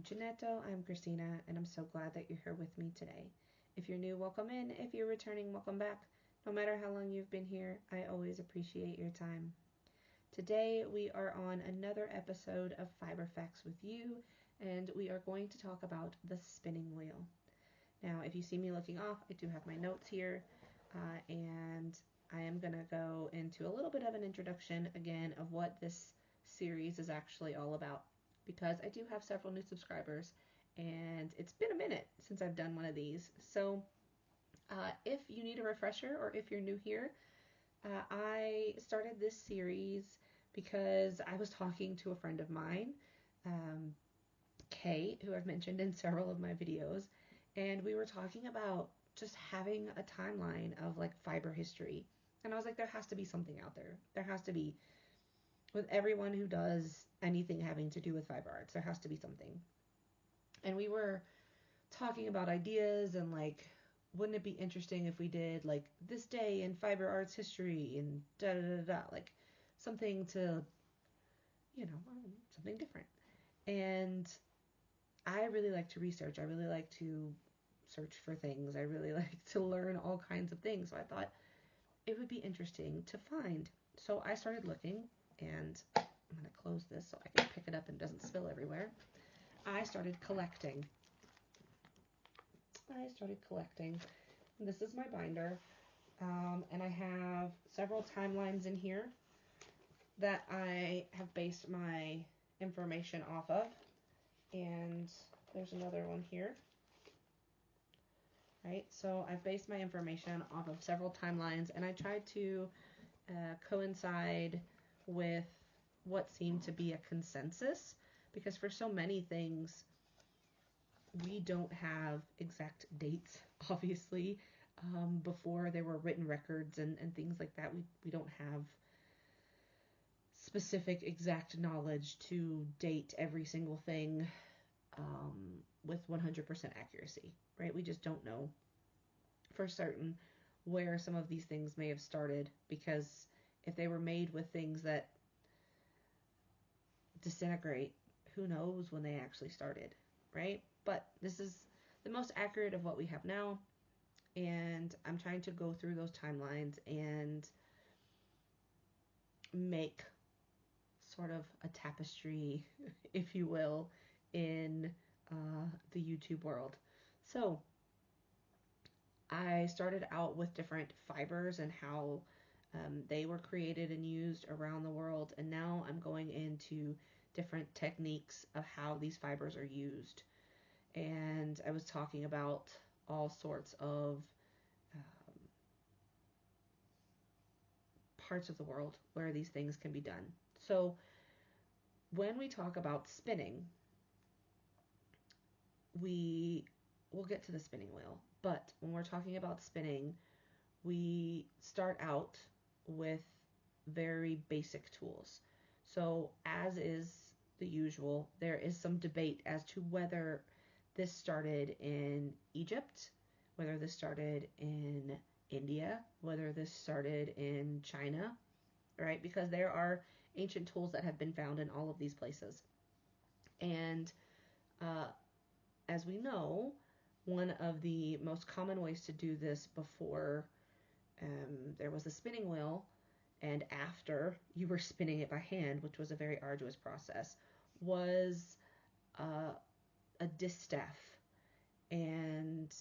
Janetto, I'm Christina, and I'm so glad that you're here with me today. If you're new, welcome in. If you're returning, welcome back. No matter how long you've been here, I always appreciate your time. Today we are on another episode of Fiber Facts with you, and we are going to talk about the spinning wheel. Now, if you see me looking off, I do have my notes here, and I am going to go into a little bit of an introduction again of what this series is actually all about, because I do have several new subscribers, and it's been a minute since I've done one of these. So if you need a refresher or if you're new here, I started this series because I was talking to a friend of mine, Kay, who I've mentioned in several of my videos, and we were talking about just having a timeline of like fiber history. And I was like, there has to be something out there. There has to be, with everyone who does anything having to do with fiber arts, there has to be something. And we were talking about ideas and like, wouldn't it be interesting if we did like this day in fiber arts history and da da da da, like something to, something different. And I really like to research. I really like to search for things. I really like to learn all kinds of things. So I thought it would be interesting to find. So I started looking, and I'm going to close this so I can pick it up and it doesn't spill everywhere. I started collecting. This is my binder, and I have several timelines in here that I have based my information off of. And there's another one here. Right, so I've based my information off of several timelines, and I tried to coincide with what seemed to be a consensus, because for so many things we don't have exact dates, obviously. Before there were written records and things like that, we don't have specific exact knowledge to date every single thing with 100% accuracy, right? We just don't know for certain where some of these things may have started, because if they were made with things that disintegrate, who knows when they actually started, right? But this is the most accurate of what we have now, and I'm trying to go through those timelines and make sort of a tapestry, if you will, in the YouTube world. So I started out with different fibers and how they were created and used around the world, and now I'm going into different techniques of how these fibers are used. And I was talking about all sorts of parts of the world where these things can be done. So when we talk about spinning, we'll get to the spinning wheel, but when we're talking about spinning, we start out with very basic tools. So as is the usual, there is some debate as to whether this started in Egypt, whether this started in India, whether this started in China, right? Because there are ancient tools that have been found in all of these places. And as we know, one of the most common ways to do this before there was the spinning wheel, and after you were spinning it by hand, which was a very arduous process, was a distaff. And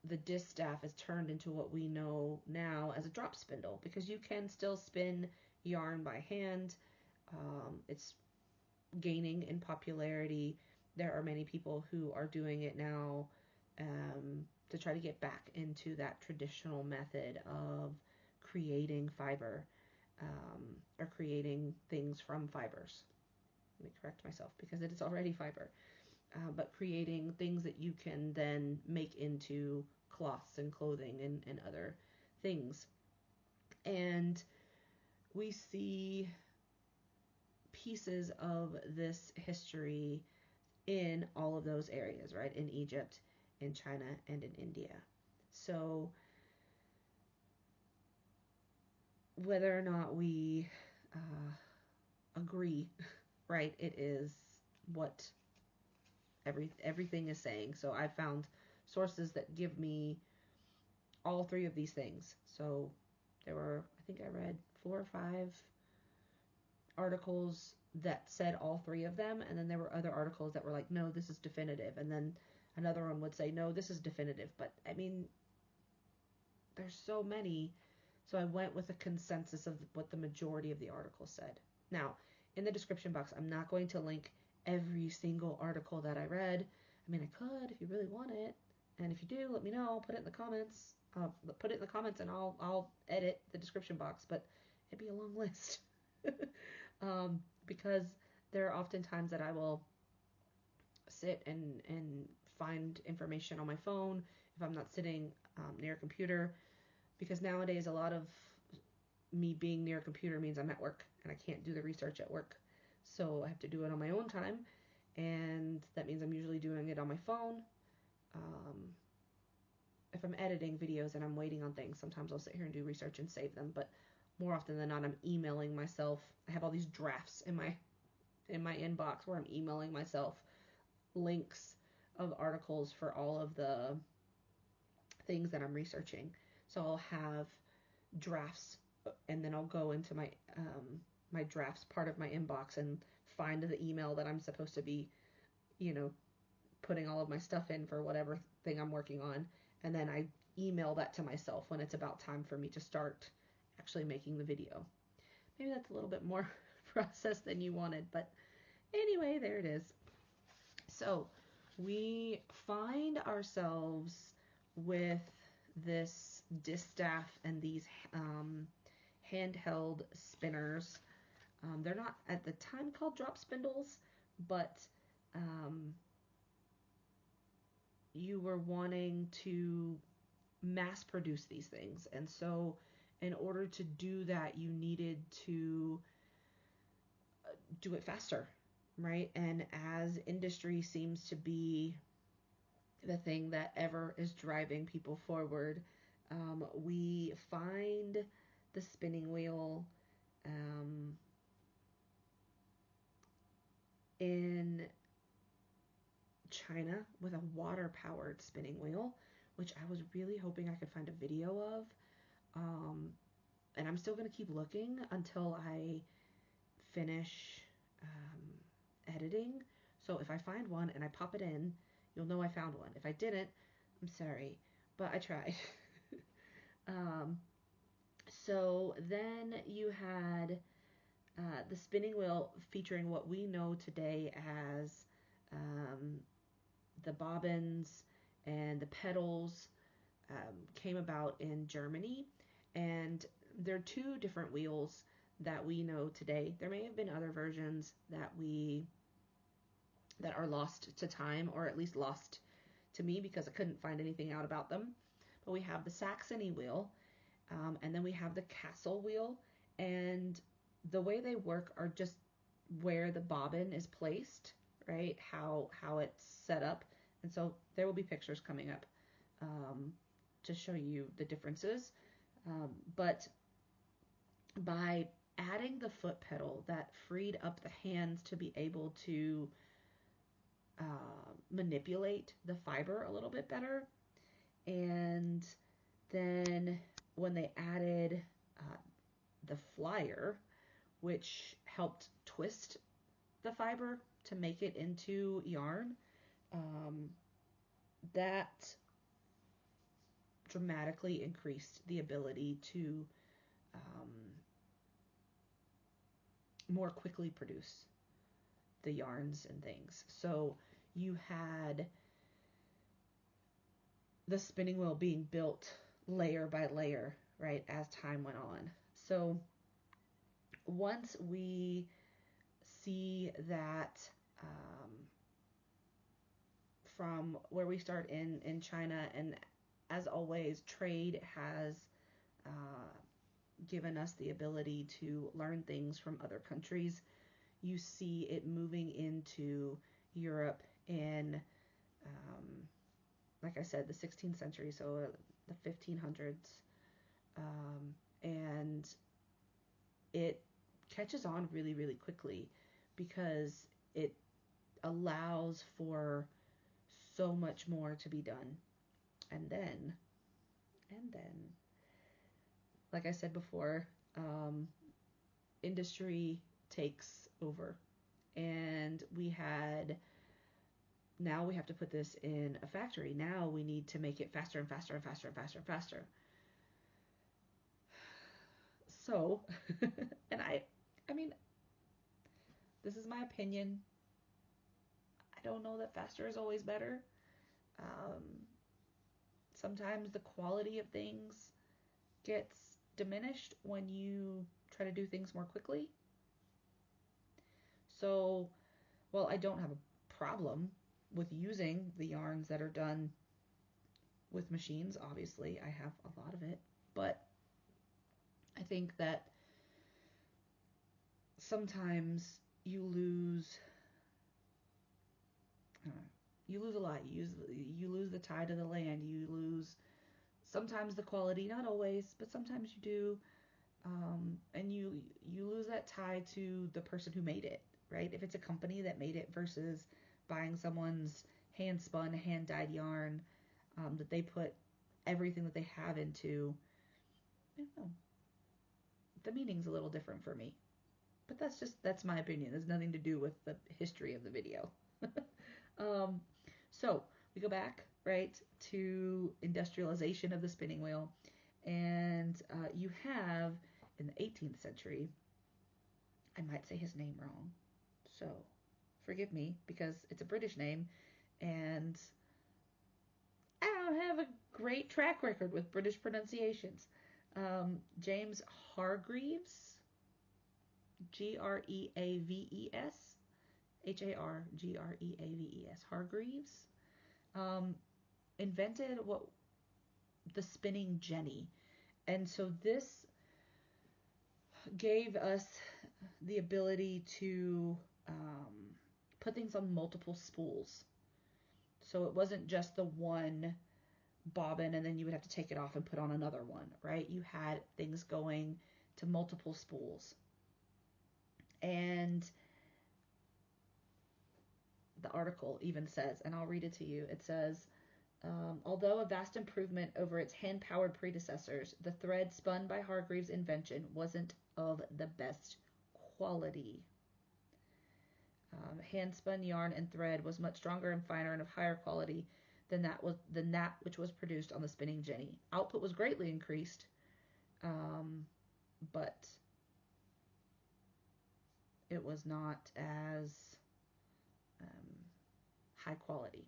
the distaff is turned into what we know now as a drop spindle, because you can still spin yarn by hand. It's gaining in popularity. There are many people who are doing it now to try to get back into that traditional method of creating fiber, or creating things from fibers. Let me correct myself, because it is already fiber. But creating things that you can then make into cloths and clothing and other things. And we see pieces of this history in all of those areas, right? In Egypt, in China, and in India. So whether or not we agree, right, it is what everything is saying. So I found sources that give me all three of these things. So there were, I think I read 4 or 5 articles that said all three of them, and then there were other articles that were like, no, this is definitive, and then another one would say, no, this is definitive. But I mean, there's so many, so I went with a consensus of what the majority of the articles said. Now, in the description box, I'm not going to link every single article that I read. I mean, I could if you really want it, and if you do, let me know. Put it in the comments. Put it in the comments, and I'll edit the description box. But it'd be a long list. Because there are often times that I will sit and find information on my phone if I'm not sitting near a computer, because nowadays a lot of me being near a computer means I'm at work and I can't do the research at work, so I have to do it on my own time, and that means I'm usually doing it on my phone. If I'm editing videos and I'm waiting on things, sometimes I'll sit here and do research and save them, but more often than not, I'm emailing myself. I have all these drafts in my inbox where I'm emailing myself links of articles for all of the things that I'm researching. So I'll have drafts, and then I'll go into my drafts part of my inbox and find the email that I'm supposed to be, putting all of my stuff in for whatever thing I'm working on, and then I email that to myself when it's about time for me to start actually making the video. Maybe that's a little bit more process than you wanted, but anyway, there it is. So we find ourselves with this distaff and these handheld spinners. They're not at the time called drop spindles, but you were wanting to mass produce these things, and so in order to do that, you needed to do it faster, right? And as industry seems to be the thing that ever is driving people forward, we find the spinning wheel in China with a water-powered spinning wheel, which I was really hoping I could find a video of. And I'm still going to keep looking until I finish editing. So if I find one and I pop it in, you'll know I found one. If I didn't, I'm sorry, but I tried. So then you had the spinning wheel featuring what we know today as the bobbins and the pedals, came about in Germany, and there are 2 different wheels that we know today. There may have been other versions that are lost to time, or at least lost to me because I couldn't find anything out about them. But we have the Saxony wheel, and then we have the Castle wheel, and the way they work are just where the bobbin is placed, right? How it's set up, and so there will be pictures coming up to show you the differences. But by adding the foot pedal, that freed up the hands to be able to manipulate the fiber a little bit better. And then when they added the flyer, which helped twist the fiber to make it into yarn, that dramatically increased the ability to more quickly produce the yarns and things. So you had the spinning wheel being built layer by layer, right, as time went on. So once we see that from where we start in China, and as always, trade has given us the ability to learn things from other countries. You see it moving into Europe in, like I said, the 16th century, so the 1500s, and it catches on really, really quickly because it allows for so much more to be done. And then, like I said before, industry takes over. And now we have to put this in a factory. Now we need to make it faster and faster and faster and faster and faster. So, and I mean, this is my opinion. I don't know that faster is always better. Um, Sometimes the quality of things gets diminished when you try to do things more quickly. So, well, I don't have a problem with using the yarns that are done with machines. Obviously, I have a lot of it, but I think that sometimes you lose a lot. You lose the tie to the land. You lose sometimes the quality, not always, but sometimes you do. And you lose that tie to the person who made it, right? If it's a company that made it versus buying someone's hand spun, hand dyed yarn that they put everything that they have into, I don't know, the meaning's a little different for me. But that's my opinion. There's nothing to do with the history of the video. um, so we go back, right, to industrialization of the spinning wheel. And you have, in the 18th century, I might say his name wrong, so forgive me because it's a British name and I don't have a great track record with British pronunciations. James Hargreaves, Greaves, Hargreaves, Hargreaves, invented the spinning jenny. And so this gave us the ability to put things on multiple spools. So it wasn't just the one bobbin and then you would have to take it off and put on another one, right? You had things going to multiple spools. And the article even says, and I'll read it to you, it says, although a vast improvement over its hand-powered predecessors, the thread spun by Hargreaves' invention wasn't of the best quality. Hand-spun yarn and thread was much stronger and finer and of higher quality than that which was produced on the spinning jenny. Output was greatly increased, but it was not as high quality.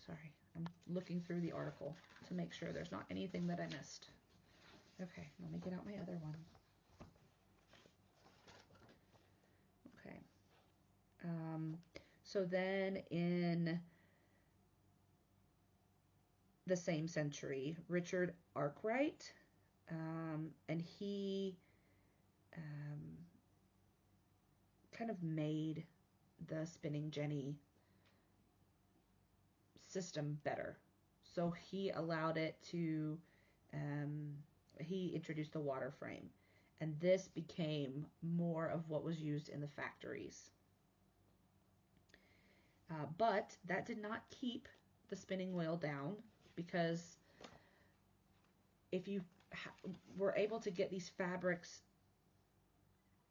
Sorry, I'm looking through the article to make sure there's not anything that I missed. Okay, let me get out my other one. Okay. So then in the same century, Richard Arkwright, and he kind of made the spinning jenny system better. So he allowed it to, he introduced the water frame, and this became more of what was used in the factories. But that did not keep the spinning wheel down, because if you were able to get these fabrics,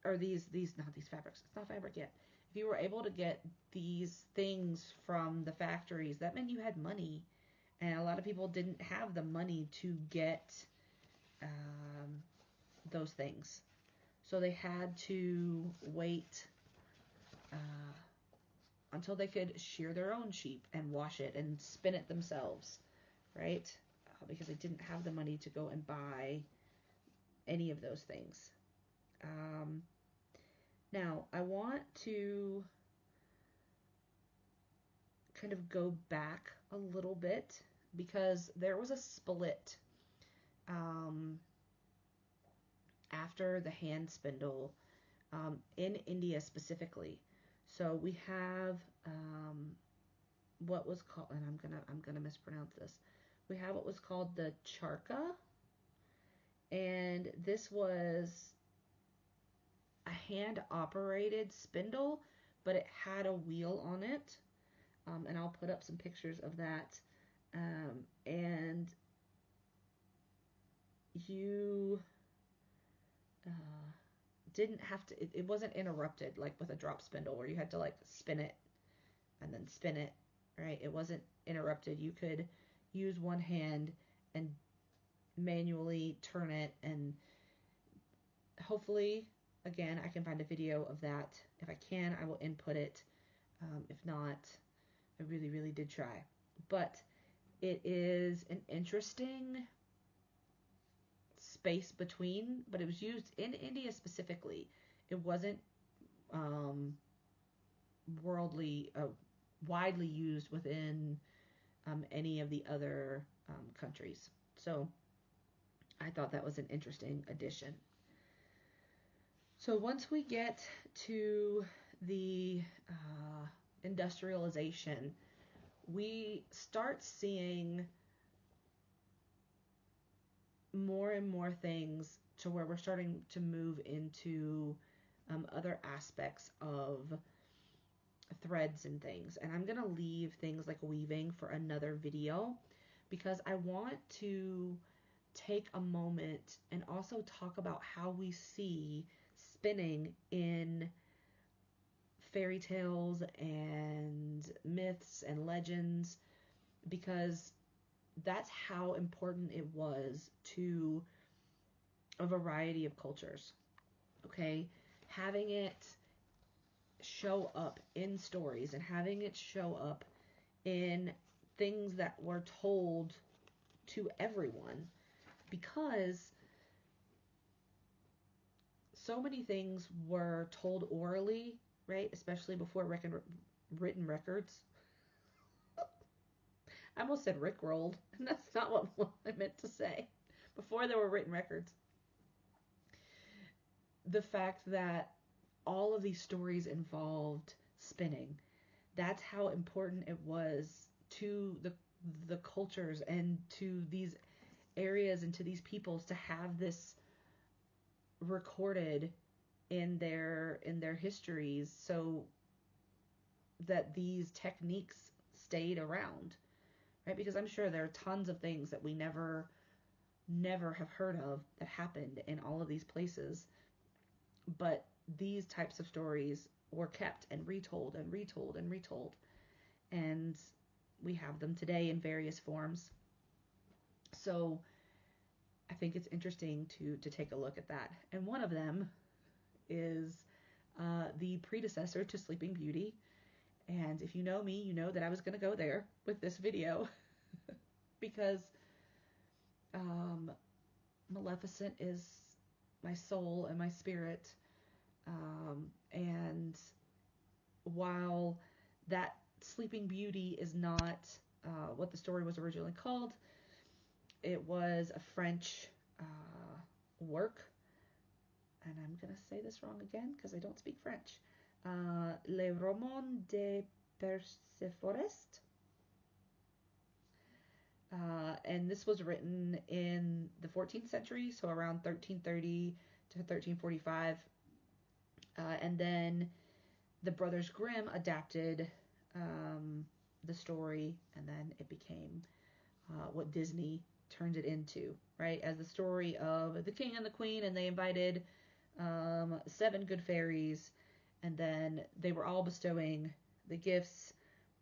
or not these fabrics, it's not fabric yet. If you were able to get these things from the factories, that meant you had money, and a lot of people didn't have the money to get those things. So they had to wait until they could shear their own sheep and wash it and spin it themselves, right? Because they didn't have the money to go and buy any of those things. Now, I want to kind of go back a little bit, because there was a split after the hand spindle in India specifically. So we have what was called, and I'm gonna mispronounce this. We have what was called the charkha, and this was a hand operated spindle, but it had a wheel on it. And I'll put up some pictures of that. And you didn't have to, it wasn't interrupted like with a drop spindle where you had to like spin it and then spin it, right? It wasn't interrupted. You could use one hand and manually turn it, and hopefully, again, I can find a video of that. If I can, I will input it. If not, I really, really did try. But it is an interesting space between, but it was used in India specifically. It wasn't widely used within any of the other countries. So I thought that was an interesting addition. So once we get to the industrialization, we start seeing more and more things to where we're starting to move into other aspects of threads and things. And I'm going to leave things like weaving for another video because I want to take a moment and also talk about how we see spinning in fairy tales and myths and legends, because that's how important it was to a variety of cultures. Okay, having it show up in stories and having it show up in things that were told to everyone, because so many things were told orally, right? Especially before written records. I almost said rickrolled, and that's not what I meant to say. Before there were written records. The fact that all of these stories involved spinning, that's how important it was to the cultures and to these areas and to these peoples to have this recorded in their histories, so that these techniques stayed around, right? Because I'm sure there are tons of things that we never have heard of that happened in all of these places, but these types of stories were kept and retold and retold and retold, and we have them today in various forms. So I think it's interesting to take a look at that. And one of them is the predecessor to Sleeping Beauty. And if you know me, you know that I was going to go there with this video because Maleficent is my soul and my spirit. And while that Sleeping Beauty is not what the story was originally called, it was a French work, and I'm going to say this wrong again because I don't speak French. Le Roman de Perceforest. And this was written in the 14th century, so around 1330 to 1345. And then the Brothers Grimm adapted the story, and then it became what Disney turned it into, right? As the story of the king and the queen, and they invited 7 good fairies, and then they were all bestowing the gifts,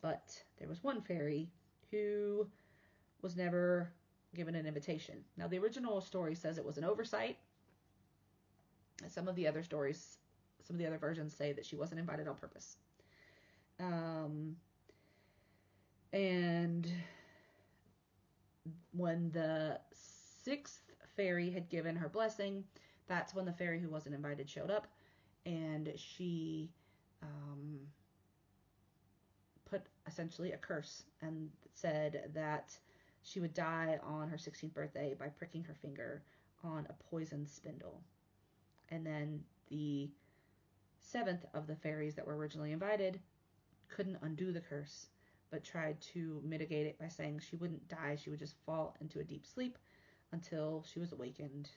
but there was one fairy who was never given an invitation. Now, the original story says it was an oversight, and some of the other versions say that she wasn't invited on purpose. And when the 6th fairy had given her blessing, that's when the fairy who wasn't invited showed up, and she put essentially a curse and said that she would die on her 16th birthday by pricking her finger on a poisoned spindle. And then the 7th of the fairies that were originally invited couldn't undo the curse, but tried to mitigate it by saying she wouldn't die, she would just fall into a deep sleep until she was awakened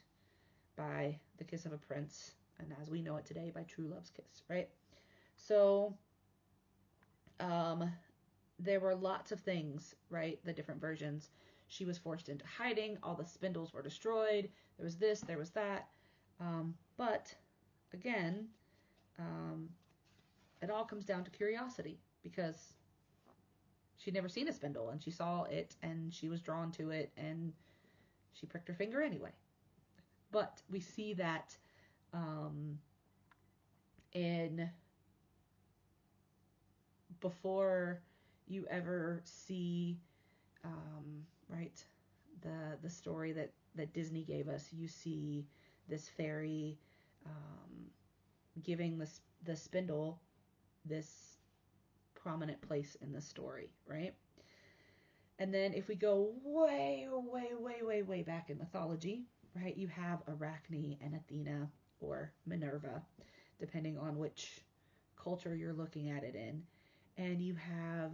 by the kiss of a prince and as we know it today by True Love's Kiss, right? So there were lots of things, right? The different versions. She was forced into hiding. All the spindles were destroyed. There was this, there was that. But again, it all comes down to curiosity, because she'd never seen a spindle and she saw it and she was drawn to it and she pricked her finger anyway. But we see that in before you ever see right, the story that Disney gave us, you see this fairy giving the spindle this prominent place in the story, right? And then if we go way, way, way, way, way back in mythology, right, you have Arachne and Athena, or Minerva, depending on which culture you're looking at it in. And you have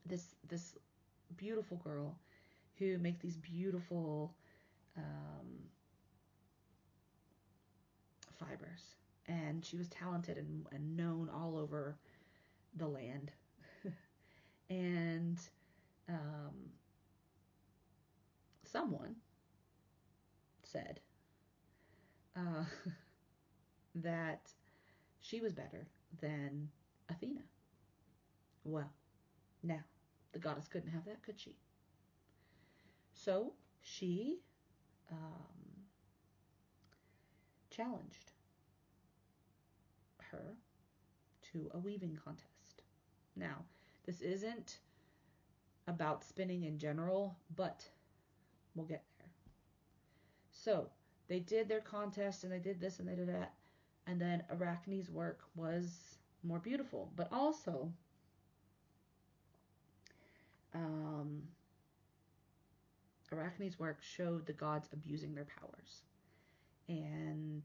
this beautiful girl who makes these beautiful fibers. And she was talented and known all over the land. And someone said that she was better than Athena. Well, now, the goddess couldn't have that, could she? So she challenged her to a weaving contest. Now, this isn't about spinning in general, but we'll get there. So they did their contest and they did this and they did that, and then Arachne's work was more beautiful, but also Arachne's work showed the gods abusing their powers, and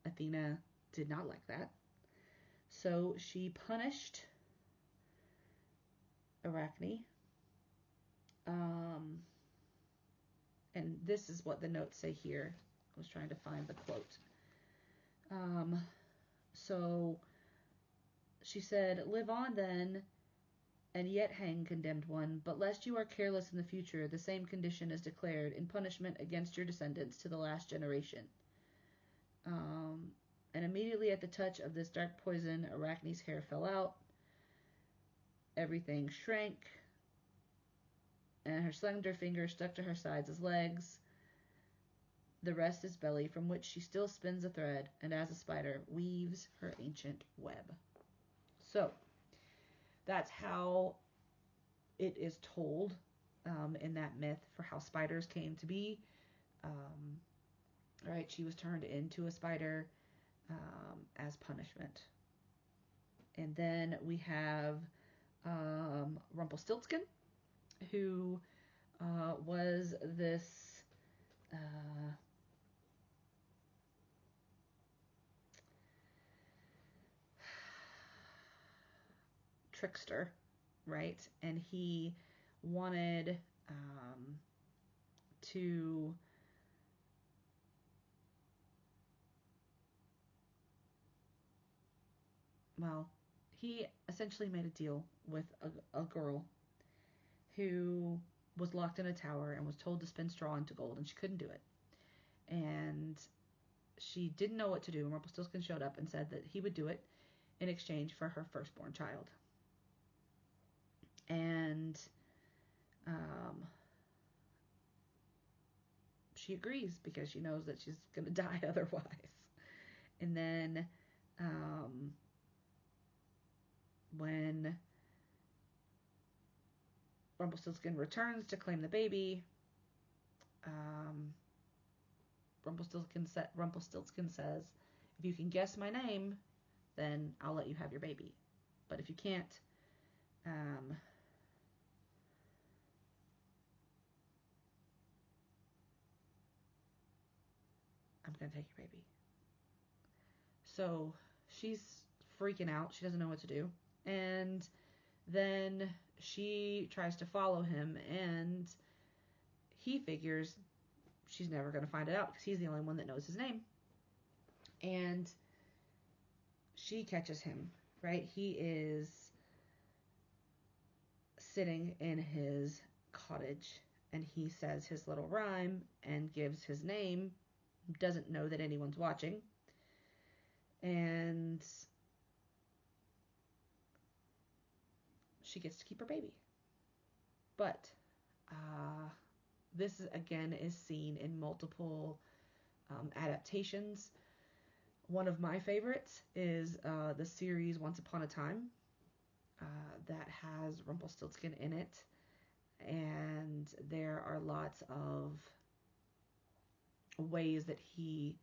Athena did not like that. So she punished Arachne. And this is what the notes say here. I was trying to find the quote. So she said, "Live on then, and yet hang, condemned one, but lest you are careless in the future, the same condition is declared in punishment against your descendants to the last generation." And immediately at the touch of this dark poison, Arachne's hair fell out, everything shrank, and her slender fingers stuck to her sides as legs. The rest is belly, from which she still spins a thread, and as a spider weaves her ancient web. So that's how it is told in that myth for how spiders came to be. Right, she was turned into a spider as punishment. And then we have Rumpelstiltskin, who was this trickster, right? And he wanted to he essentially made a deal with a girl who was locked in a tower and was told to spin straw into gold, and she couldn't do it. And she didn't know what to do, and Rumpelstiltskin showed up and said that he would do it in exchange for her firstborn child. And she agrees because she knows that she's going to die otherwise. And then when Rumpelstiltskin returns to claim the baby, Rumpelstiltskin says, "If you can guess my name, then I'll let you have your baby. But if you can't, I'm going to take your baby." So she's freaking out. She doesn't know what to do. And then she tries to follow him, and he figures she's never going to find it out because he's the only one that knows his name. And she catches him, right? He is sitting in his cottage and he says his little rhyme and gives his name, doesn't know that anyone's watching. And she gets to keep her baby. But this again is seen in multiple adaptations. One of my favorites is the series Once Upon a Time that has Rumpelstiltskin in it. And there are lots of ways that he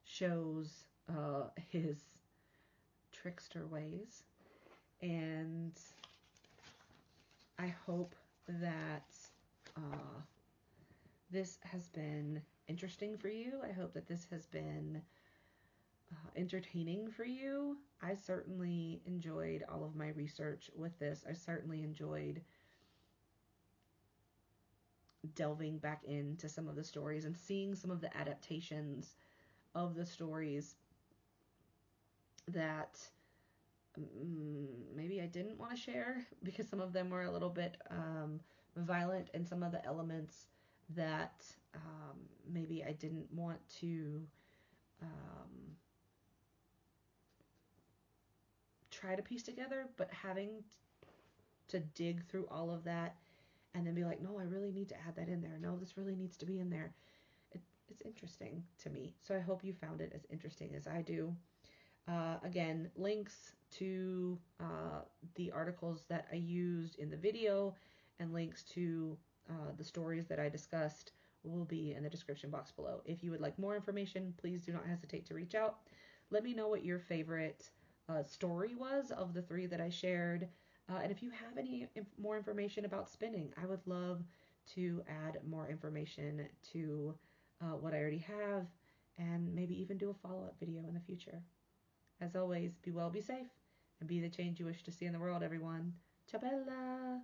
shows his trickster ways. And I hope that this has been interesting for you. I hope that this has been entertaining for you. I certainly enjoyed all of my research with this. I certainly enjoyed delving back into some of the stories and seeing some of the adaptations of the stories that maybe I didn't want to share because some of them were a little bit violent, and some of the elements that maybe I didn't want to try to piece together, but having to dig through all of that and then be like, no, I really need to add that in there. No, this really needs to be in there. It's interesting to me. So I hope you found it as interesting as I do. Again, links to the articles that I used in the video and links to the stories that I discussed will be in the description box below. If you would like more information, please do not hesitate to reach out. Let me know what your favorite story was of the 3 that I shared. And if you have any more information about spinning, I would love to add more information to what I already have and maybe even do a follow-up video in the future. As always, be well, be safe, and be the change you wish to see in the world, everyone. Ciao bella!